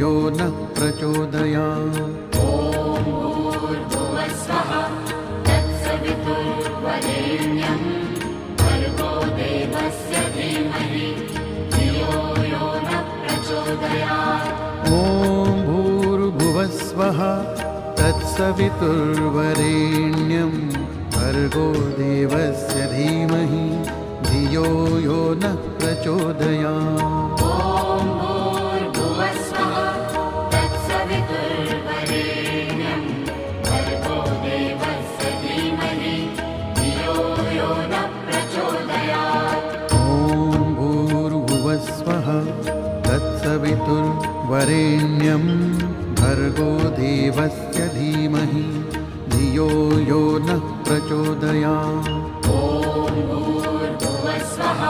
यो नः प्रचोदयात्। ॐ भूर्भुवस्वः तत्सवितुर्वरेण्यं भर्गो देवस्य धीमहि धियो यो नः प्रचोदयात्। ॐ भूर्भुवस्वः तत्सवितुर्वरेण्यं भर्गो देवस्य धीमहि धियो यो नः प्रचोदयात्। ॐ भूर्भुवस्वः तत्सवितुर्वरेण्यं भर्गो देवस्य धीमहि धियो यो नः प्रचोदयात्। ॐ भूर्भुवस्वः तत्सवितुर्वरेण्यं भर्गो देवस्य धीमहि धियो यो नः प्रचोदयात्। ॐ भूर्भुवस्वः